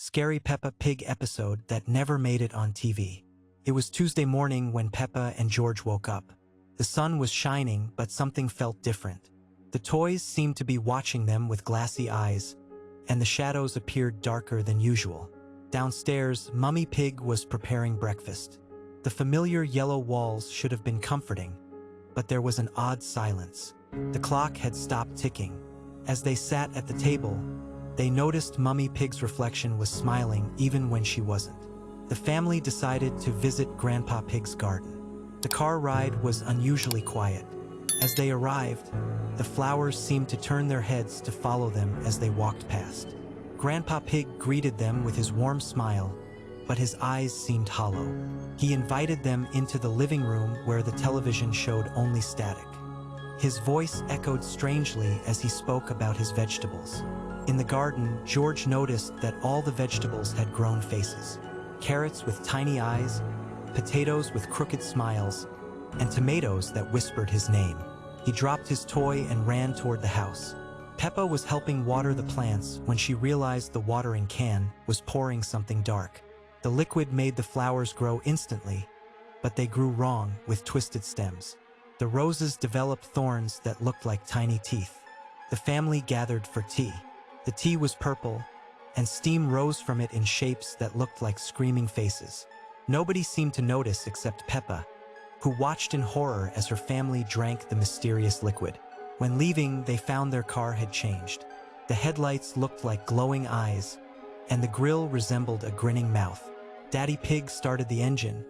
scary Peppa Pig episode that never made it on TV. It was Tuesday morning when Peppa and George woke up. The sun was shining, but something felt different. The toys seemed to be watching them with glassy eyes, and the shadows appeared darker than usual. Downstairs, Mummy Pig was preparing breakfast. The familiar yellow walls should have been comforting, but there was an odd silence. The clock had stopped ticking. As they sat at the table, they noticed Mummy Pig's reflection was smiling even when she wasn't. The family decided to visit Grandpa Pig's garden. The car ride was unusually quiet. As they arrived, the flowers seemed to turn their heads to follow them as they walked past. Grandpa Pig greeted them with his warm smile, but his eyes seemed hollow. He invited them into the living room where the television showed only static. His voice echoed strangely as he spoke about his vegetables. In the garden, George noticed that all the vegetables had grown faces. Carrots with tiny eyes, potatoes with crooked smiles, and tomatoes that whispered his name. He dropped his toy and ran toward the house. Peppa was helping water the plants when she realized the watering can was pouring something dark. The liquid made the flowers grow instantly, but they grew wrong with twisted stems. The roses developed thorns that looked like tiny teeth. The family gathered for tea. The tea was purple, and steam rose from it in shapes that looked like screaming faces. Nobody seemed to notice except Peppa, who watched in horror as her family drank the mysterious liquid. When leaving, they found their car had changed. The headlights looked like glowing eyes, and the grill resembled a grinning mouth. Daddy Pig started the engine,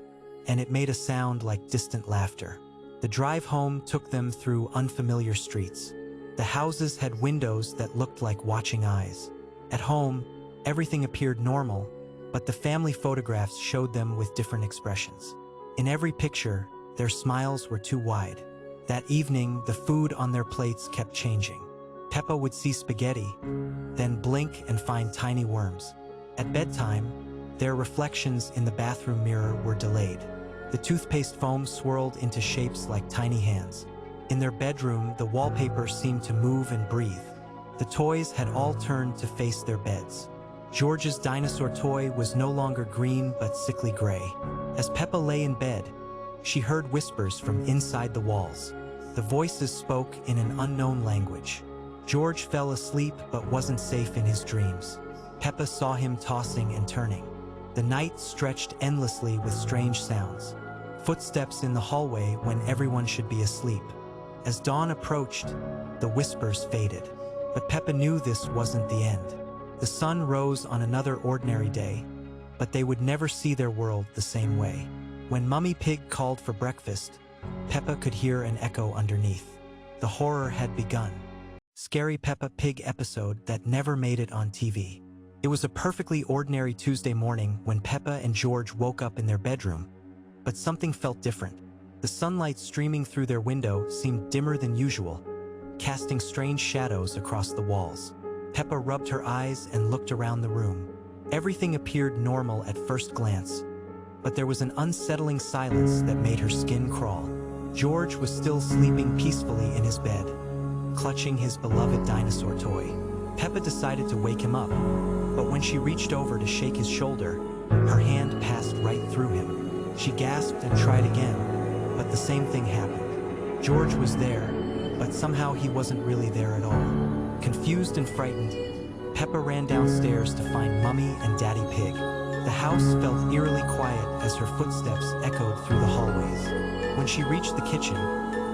and it made a sound like distant laughter. The drive home took them through unfamiliar streets. The houses had windows that looked like watching eyes. At home, everything appeared normal, but the family photographs showed them with different expressions. In every picture, their smiles were too wide. That evening, the food on their plates kept changing. Peppa would see spaghetti, then blink and find tiny worms. At bedtime, their reflections in the bathroom mirror were delayed. The toothpaste foam swirled into shapes like tiny hands. In their bedroom, the wallpaper seemed to move and breathe. The toys had all turned to face their beds. George's dinosaur toy was no longer green but sickly gray. As Peppa lay in bed, she heard whispers from inside the walls. The voices spoke in an unknown language. George fell asleep but wasn't safe in his dreams. Peppa saw him tossing and turning. The night stretched endlessly with strange sounds. Footsteps in the hallway when everyone should be asleep. As dawn approached, the whispers faded. But Peppa knew this wasn't the end. The sun rose on another ordinary day, but they would never see their world the same way. When Mummy Pig called for breakfast, Peppa could hear an echo underneath. The horror had begun. Scary Peppa Pig episode that never made it on TV. It was a perfectly ordinary Tuesday morning when Peppa and George woke up in their bedroom, but something felt different. The sunlight streaming through their window seemed dimmer than usual, casting strange shadows across the walls. Peppa rubbed her eyes and looked around the room. Everything appeared normal at first glance, but there was an unsettling silence that made her skin crawl. George was still sleeping peacefully in his bed, clutching his beloved dinosaur toy. Peppa decided to wake him up, but when she reached over to shake his shoulder, her hand passed right through him. She gasped and tried again, but the same thing happened. George was there, but somehow he wasn't really there at all. Confused and frightened, Peppa ran downstairs to find Mummy and Daddy Pig. The house felt eerily quiet as her footsteps echoed through the hallways. When she reached the kitchen,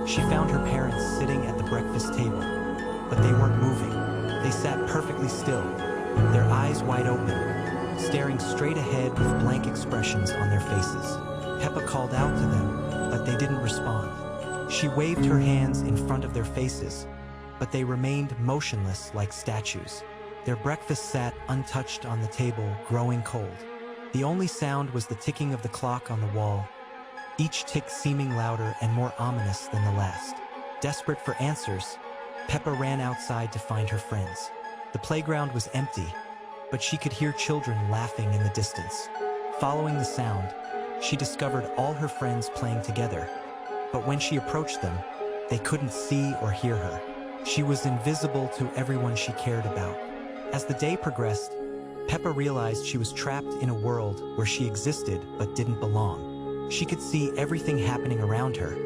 she found her parents sitting at the breakfast table, but they weren't moving. They sat perfectly still, their eyes wide open, staring straight ahead with blank expressions on their faces. Peppa called out to them, but they didn't respond. She waved her hands in front of their faces, but they remained motionless like statues. Their breakfast sat untouched on the table, growing cold. The only sound was the ticking of the clock on the wall, each tick seeming louder and more ominous than the last. Desperate for answers, Peppa ran outside to find her friends. The playground was empty, but she could hear children laughing in the distance. Following the sound, she discovered all her friends playing together, but when she approached them, they couldn't see or hear her. She was invisible to everyone she cared about. As the day progressed, Peppa realized she was trapped in a world where she existed but didn't belong. She could see everything happening around her,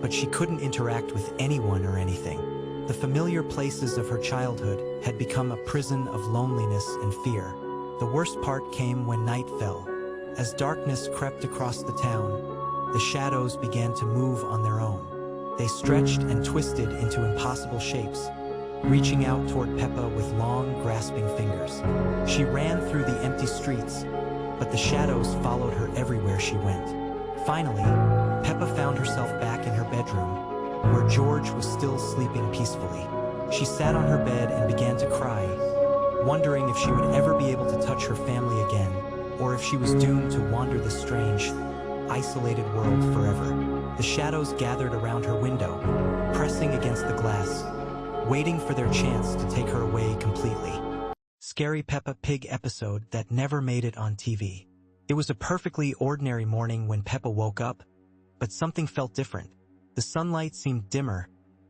but she couldn't interact with anyone or anything. The familiar places of her childhood had become a prison of loneliness and fear. The worst part came when night fell. As darkness crept across the town, the shadows began to move on their own. They stretched and twisted into impossible shapes, reaching out toward Peppa with long, grasping fingers. She ran through the empty streets, but the shadows followed her everywhere she went. Finally, Peppa found herself back in her bedroom, where George was still sleeping peacefully. She sat on her bed and began to cry, wondering if she would ever be able to touch her family again, or if she was doomed to wander this strange, isolated world forever. The shadows gathered around her window, pressing against the glass, waiting for their chance to take her away completely. Scary Peppa Pig episode that never made it on TV. It was a perfectly ordinary morning when Peppa woke up, but something felt different. The sunlight seemed dimmer,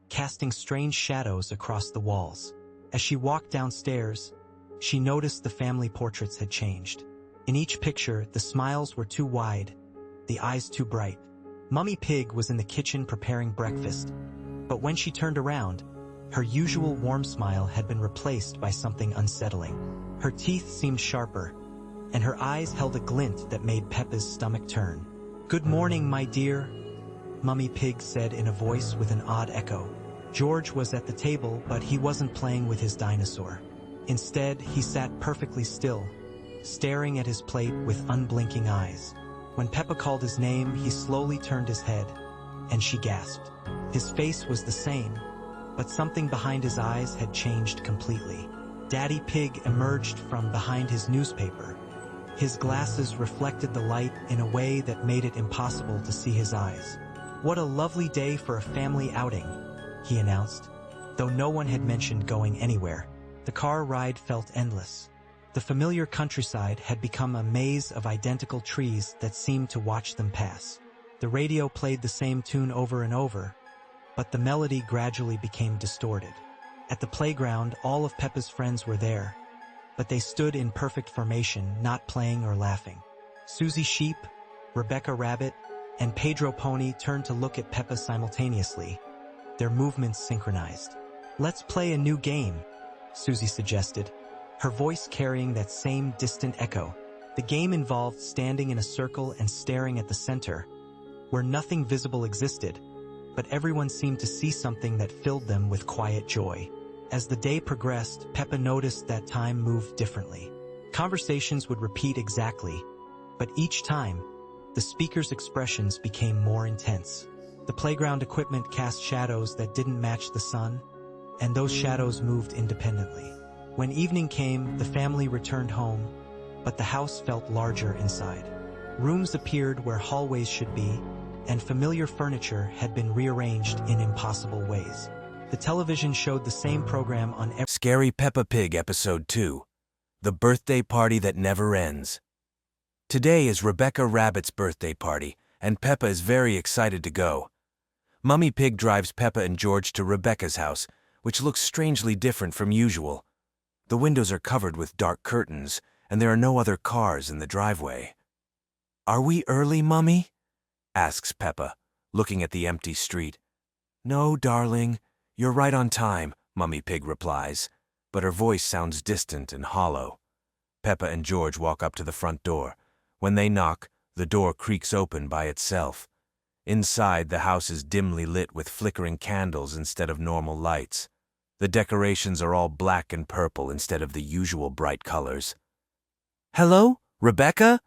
casting strange shadows across the walls. As she walked downstairs, she noticed the family portraits had changed. In each picture, the smiles were too wide, the eyes too bright. Mummy Pig was in the kitchen preparing breakfast, but when she turned around, her usual warm smile had been replaced by something unsettling. Her teeth seemed sharper, and her eyes held a glint that made Peppa's stomach turn. "Good morning, my dear," Mummy Pig said in a voice with an odd echo. George was at the table, but he wasn't playing with his dinosaur. Instead, he sat perfectly still, staring at his plate with unblinking eyes. When Peppa called his name, he slowly turned his head, and she gasped. His face was the same, but something behind his eyes had changed completely. Daddy Pig emerged from behind his newspaper. His glasses reflected the light in a way that made it impossible to see his eyes. "What a lovely day for a family outing," he announced, though no one had mentioned going anywhere. The car ride felt endless. The familiar countryside had become a maze of identical trees that seemed to watch them pass. The radio played the same tune over and over, but the melody gradually became distorted. At the playground, all of Peppa's friends were there, but they stood in perfect formation, not playing or laughing. Susie Sheep, Rebecca Rabbit, and Pedro Pony turned to look at Peppa simultaneously, their movements synchronized. "Let's play a new game," Susie suggested, her voice carrying that same distant echo. The game involved standing in a circle and staring at the center, where nothing visible existed, but everyone seemed to see something that filled them with quiet joy. As the day progressed, Peppa noticed that time moved differently. Conversations would repeat exactly, but each time, the speaker's expressions became more intense. The playground equipment cast shadows that didn't match the sun, and those shadows moved independently. When evening came, the family returned home, but the house felt larger inside. Rooms appeared where hallways should be, and familiar furniture had been rearranged in impossible ways. The television showed the same program on every— Scary Peppa Pig Episode 2, The Birthday Party That Never Ends. Today is Rebecca Rabbit's birthday party, and Peppa is very excited to go. Mummy Pig drives Peppa and George to Rebecca's house, which looks strangely different from usual. The windows are covered with dark curtains, and there are no other cars in the driveway. "Are we early, Mummy?" asks Peppa, looking at the empty street. "No, darling, you're right on time," Mummy Pig replies, but her voice sounds distant and hollow. Peppa and George walk up to the front door. When they knock, the door creaks open by itself. Inside, the house is dimly lit with flickering candles instead of normal lights. The decorations are all black and purple instead of the usual bright colors. "Hello, Rebecca?"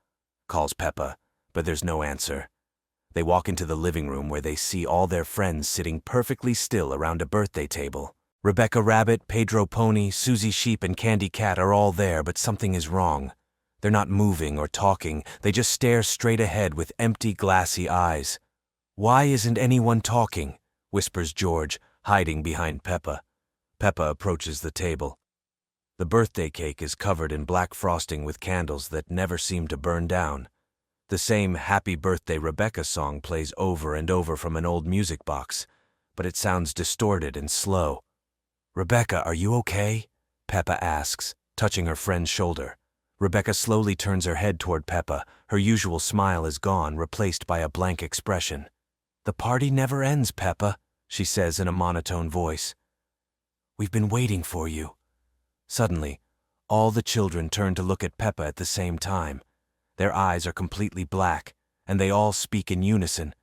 calls Peppa, but there's no answer. They walk into the living room where they see all their friends sitting perfectly still around a birthday table. Rebecca Rabbit, Pedro Pony, Susie Sheep, and Candy Cat are all there, but something is wrong. They're not moving or talking, they just stare straight ahead with empty, glassy eyes. "Why isn't anyone talking?" whispers George, hiding behind Peppa. Peppa approaches the table. The birthday cake is covered in black frosting with candles that never seem to burn down. The same Happy Birthday Rebecca song plays over and over from an old music box, but it sounds distorted and slow. "Rebecca, are you okay?" Peppa asks, touching her friend's shoulder. Rebecca slowly turns her head toward Peppa. Her usual smile is gone, replaced by a blank expression. "The party never ends, Peppa," she says in a monotone voice. "We've been waiting for you." Suddenly, all the children turn to look at Peppa at the same time. Their eyes are completely black, and they all speak in unison.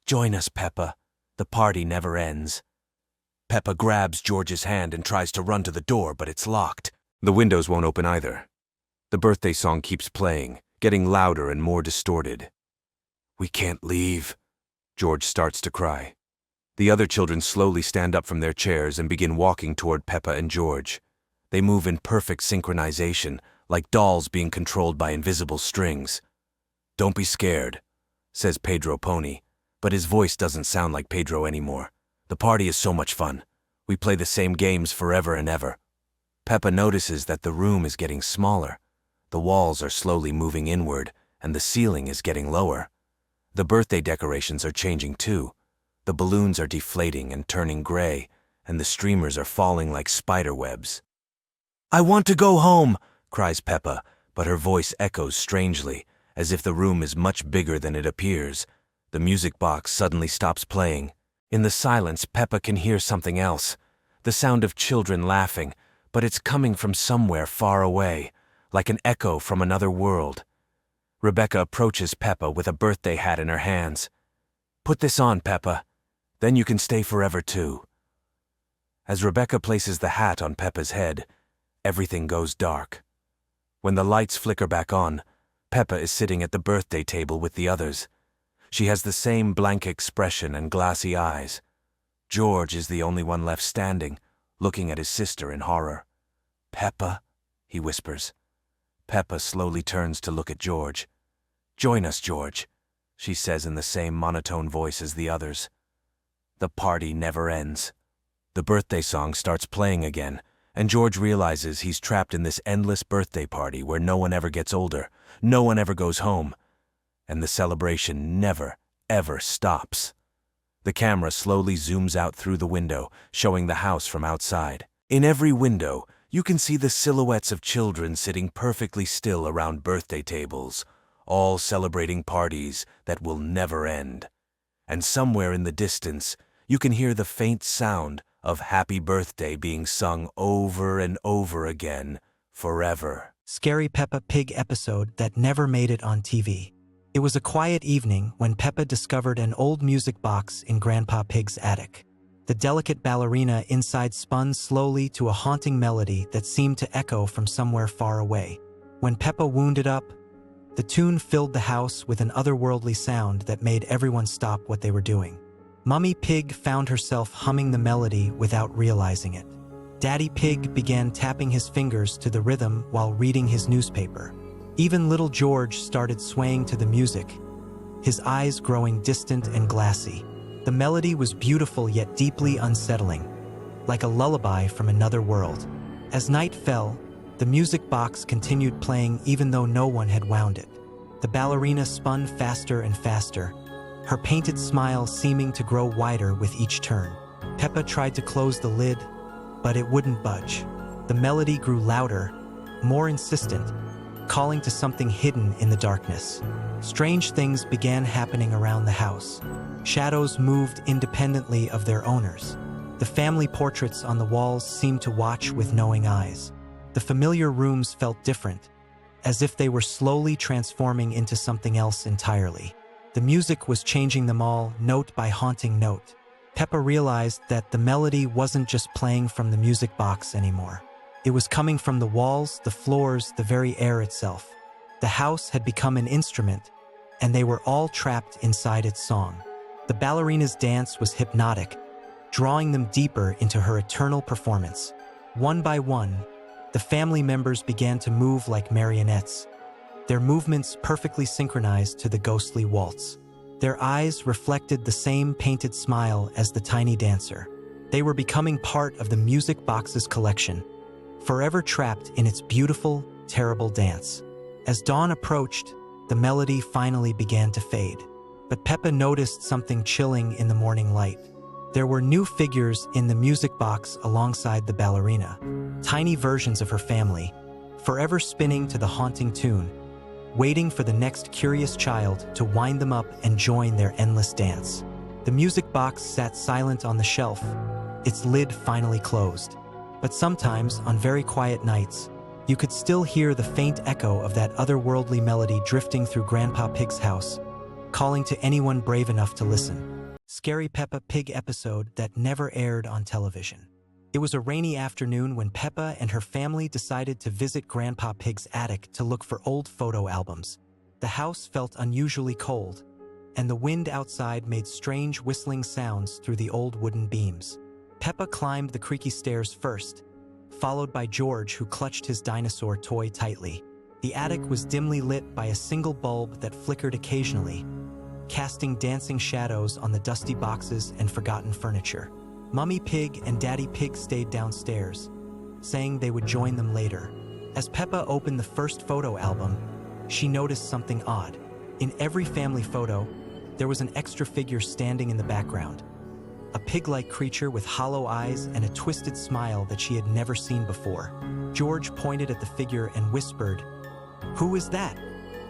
"Join us, Peppa. The party never ends." Peppa grabs George's hand and tries to run to the door, but it's locked. The windows won't open either. The birthday song keeps playing, getting louder and more distorted. "We can't leave." George starts to cry. The other children slowly stand up from their chairs and begin walking toward Peppa and George. They move in perfect synchronization, like dolls being controlled by invisible strings. "Don't be scared," says Pedro Pony, but his voice doesn't sound like Pedro anymore. "The party is so much fun. We play the same games forever and ever." Peppa notices that the room is getting smaller. The walls are slowly moving inward, and the ceiling is getting lower. The birthday decorations are changing too. The balloons are deflating and turning gray, and the streamers are falling like spider webs. "I want to go home," cries Peppa, but her voice echoes strangely, as if the room is much bigger than it appears. The music box suddenly stops playing. In the silence, Peppa can hear something else. The sound of children laughing, but it's coming from somewhere far away, like an echo from another world. Rebecca approaches Peppa with a birthday hat in her hands. "Put this on, Peppa. Then you can stay forever too." As Rebecca places the hat on Peppa's head, everything goes dark. When the lights flicker back on, Peppa is sitting at the birthday table with the others. She has the same blank expression and glassy eyes. George is the only one left standing, looking at his sister in horror. "Peppa," he whispers. Peppa slowly turns to look at George. "Join us, George," she says in the same monotone voice as the others. The party never ends. The birthday song starts playing again, and George realizes he's trapped in this endless birthday party where no one ever gets older, no one ever goes home, and the celebration never, ever stops. The camera slowly zooms out through the window, showing the house from outside. In every window, you can see the silhouettes of children sitting perfectly still around birthday tables, all celebrating parties that will never end. And somewhere in the distance, you can hear the faint sound of Happy Birthday being sung over and over again, forever. Scary Peppa Pig episode that never made it on TV. It was a quiet evening when Peppa discovered an old music box in Grandpa Pig's attic. The delicate ballerina inside spun slowly to a haunting melody that seemed to echo from somewhere far away. When Peppa wound it up, the tune filled the house with an otherworldly sound that made everyone stop what they were doing. Mummy Pig found herself humming the melody without realizing it. Daddy Pig began tapping his fingers to the rhythm while reading his newspaper. Even little George started swaying to the music, his eyes growing distant and glassy. The melody was beautiful yet deeply unsettling, like a lullaby from another world. As night fell, the music box continued playing even though no one had wound it. The ballerina spun faster and faster, her painted smile seeming to grow wider with each turn. Peppa tried to close the lid, but it wouldn't budge. The melody grew louder, more insistent, calling to something hidden in the darkness. Strange things began happening around the house. Shadows moved independently of their owners. The family portraits on the walls seemed to watch with knowing eyes. The familiar rooms felt different, as if they were slowly transforming into something else entirely. The music was changing them all, note by haunting note. Peppa realized that the melody wasn't just playing from the music box anymore. It was coming from the walls, the floors, the very air itself. The house had become an instrument, and they were all trapped inside its song. The ballerina's dance was hypnotic, drawing them deeper into her eternal performance. One by one, the family members began to move like marionettes, their movements perfectly synchronized to the ghostly waltz. Their eyes reflected the same painted smile as the tiny dancer. They were becoming part of the music box's collection, forever trapped in its beautiful, terrible dance. As dawn approached, the melody finally began to fade. But Peppa noticed something chilling in the morning light. There were new figures in the music box alongside the ballerina. Tiny versions of her family, forever spinning to the haunting tune, waiting for the next curious child to wind them up and join their endless dance. The music box sat silent on the shelf, its lid finally closed. But sometimes, on very quiet nights, you could still hear the faint echo of that otherworldly melody drifting through Grandpa Pig's house, calling to anyone brave enough to listen. Scary Peppa Pig episode that never aired on television. It was a rainy afternoon when Peppa and her family decided to visit Grandpa Pig's attic to look for old photo albums. The house felt unusually cold, and the wind outside made strange whistling sounds through the old wooden beams. Peppa climbed the creaky stairs first, followed by George, who clutched his dinosaur toy tightly. The attic was dimly lit by a single bulb that flickered occasionally, casting dancing shadows on the dusty boxes and forgotten furniture. Mummy Pig and Daddy Pig stayed downstairs, saying they would join them later. As Peppa opened the first photo album, she noticed something odd. In every family photo, there was an extra figure standing in the background. A pig-like creature with hollow eyes and a twisted smile that she had never seen before. George pointed at the figure and whispered, "Who is that,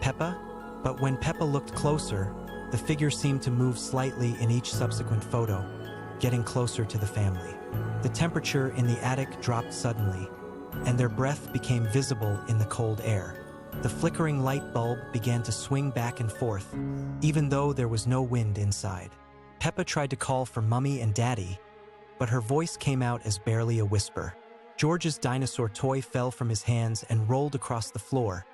Peppa?" But when Peppa looked closer, the figure seemed to move slightly in each subsequent photo, getting closer to the family. The temperature in the attic dropped suddenly, and their breath became visible in the cold air. The flickering light bulb began to swing back and forth, even though there was no wind inside. Peppa tried to call for Mummy and Daddy, but her voice came out as barely a whisper. George's dinosaur toy fell from his hands and rolled across the floor,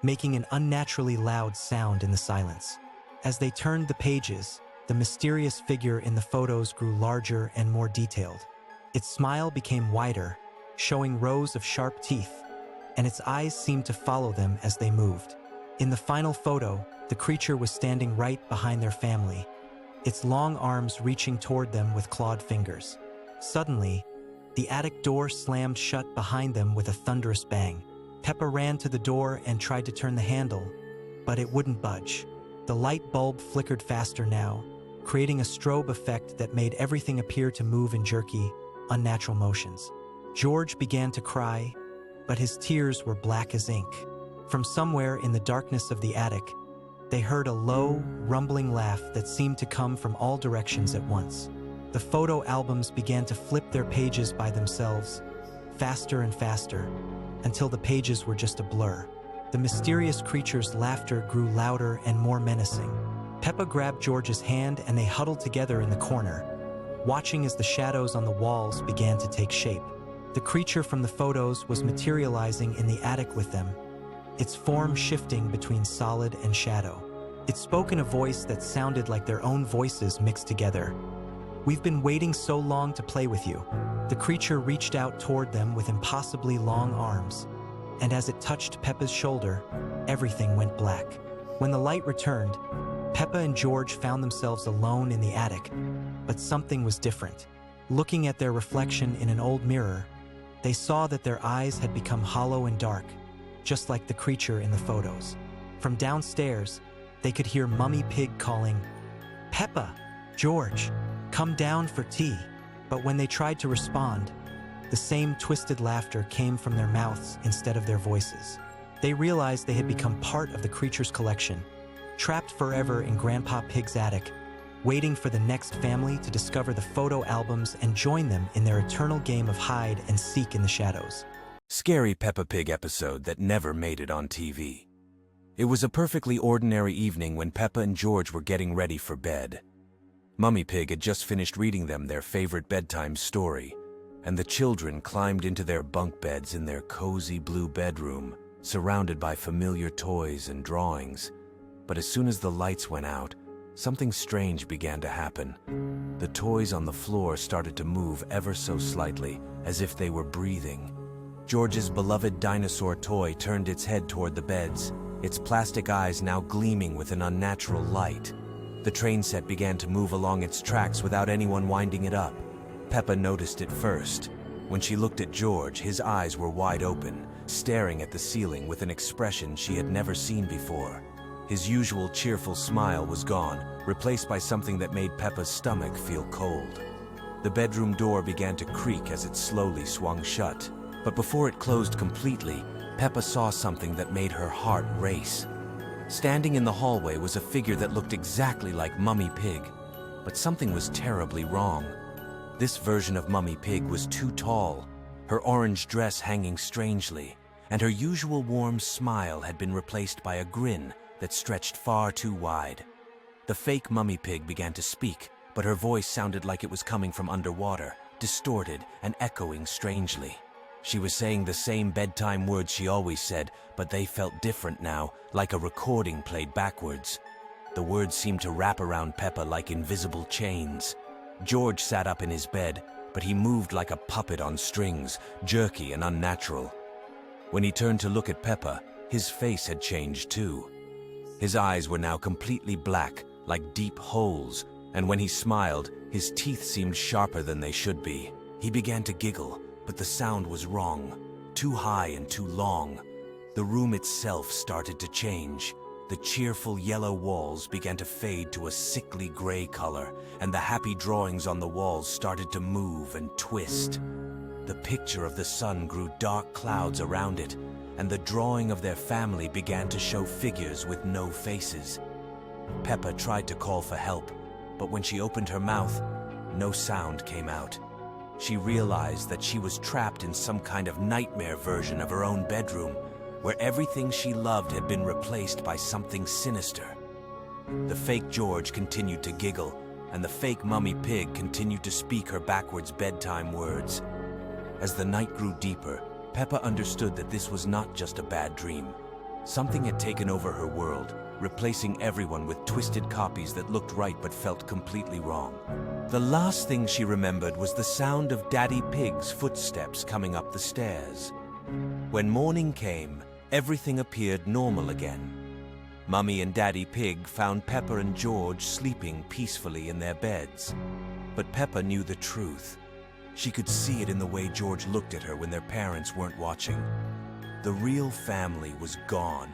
making an unnaturally loud sound in the silence. As they turned the pages, the mysterious figure in the photos grew larger and more detailed. Its smile became wider, showing rows of sharp teeth, and its eyes seemed to follow them as they moved. In the final photo, the creature was standing right behind their family, its long arms reaching toward them with clawed fingers. Suddenly, the attic door slammed shut behind them with a thunderous bang. Peppa ran to the door and tried to turn the handle, but it wouldn't budge. The light bulb flickered faster now, creating a strobe effect that made everything appear to move in jerky, unnatural motions. George began to cry, but his tears were black as ink. From somewhere in the darkness of the attic, they heard a low, rumbling laugh that seemed to come from all directions at once. The photo albums began to flip their pages by themselves, faster and faster, until the pages were just a blur. The mysterious creature's laughter grew louder and more menacing. Peppa grabbed George's hand and they huddled together in the corner, watching as the shadows on the walls began to take shape. The creature from the photos was materializing in the attic with them, its form shifting between solid and shadow. It spoke in a voice that sounded like their own voices mixed together. "We've been waiting so long to play with you." The creature reached out toward them with impossibly long arms, and as it touched Peppa's shoulder, everything went black. When the light returned, Peppa and George found themselves alone in the attic, but something was different. Looking at their reflection in an old mirror, they saw that their eyes had become hollow and dark, just like the creature in the photos. From downstairs, they could hear Mummy Pig calling, "Peppa, George, come down for tea." But when they tried to respond, the same twisted laughter came from their mouths instead of their voices. They realized they had become part of the creature's collection, trapped forever in Grandpa Pig's attic, waiting for the next family to discover the photo albums and join them in their eternal game of hide and seek in the shadows. Scary Peppa Pig episode that never made it on TV. It was a perfectly ordinary evening when Peppa and George were getting ready for bed. Mummy Pig had just finished reading them their favorite bedtime story, and the children climbed into their bunk beds in their cozy blue bedroom, surrounded by familiar toys and drawings. But as soon as the lights went out, something strange began to happen. The toys on the floor started to move ever so slightly, as if they were breathing. George's beloved dinosaur toy turned its head toward the beds, its plastic eyes now gleaming with an unnatural light. The train set began to move along its tracks without anyone winding it up. Peppa noticed it first. When she looked at George, his eyes were wide open, staring at the ceiling with an expression she had never seen before. His usual cheerful smile was gone, replaced by something that made Peppa's stomach feel cold. The bedroom door began to creak as it slowly swung shut. But before it closed completely, Peppa saw something that made her heart race. Standing in the hallway was a figure that looked exactly like Mummy Pig, but something was terribly wrong. This version of Mummy Pig was too tall, her orange dress hanging strangely, and her usual warm smile had been replaced by a grin that stretched far too wide. The fake Mummy Pig began to speak, but her voice sounded like it was coming from underwater, distorted and echoing strangely. She was saying the same bedtime words she always said, but they felt different now, like a recording played backwards. The words seemed to wrap around Peppa like invisible chains. George sat up in his bed, but he moved like a puppet on strings, jerky and unnatural. When he turned to look at Peppa, his face had changed too. His eyes were now completely black, like deep holes, and when he smiled, his teeth seemed sharper than they should be. He began to giggle, but the sound was wrong, too high and too long. The room itself started to change. The cheerful yellow walls began to fade to a sickly gray color, and the happy drawings on the walls started to move and twist. The picture of the sun grew dark clouds around it, and the drawing of their family began to show figures with no faces. Peppa tried to call for help, but when she opened her mouth, no sound came out. She realized that she was trapped in some kind of nightmare version of her own bedroom, where everything she loved had been replaced by something sinister. The fake George continued to giggle, and the fake Mummy Pig continued to speak her backwards bedtime words. As the night grew deeper, Peppa understood that this was not just a bad dream. Something had taken over her world, replacing everyone with twisted copies that looked right but felt completely wrong. The last thing she remembered was the sound of Daddy Pig's footsteps coming up the stairs. When morning came, everything appeared normal again. Mummy and Daddy Pig found Peppa and George sleeping peacefully in their beds. But Peppa knew the truth. She could see it in the way George looked at her when their parents weren't watching. The real family was gone,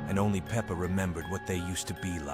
and only Peppa remembered what they used to be like.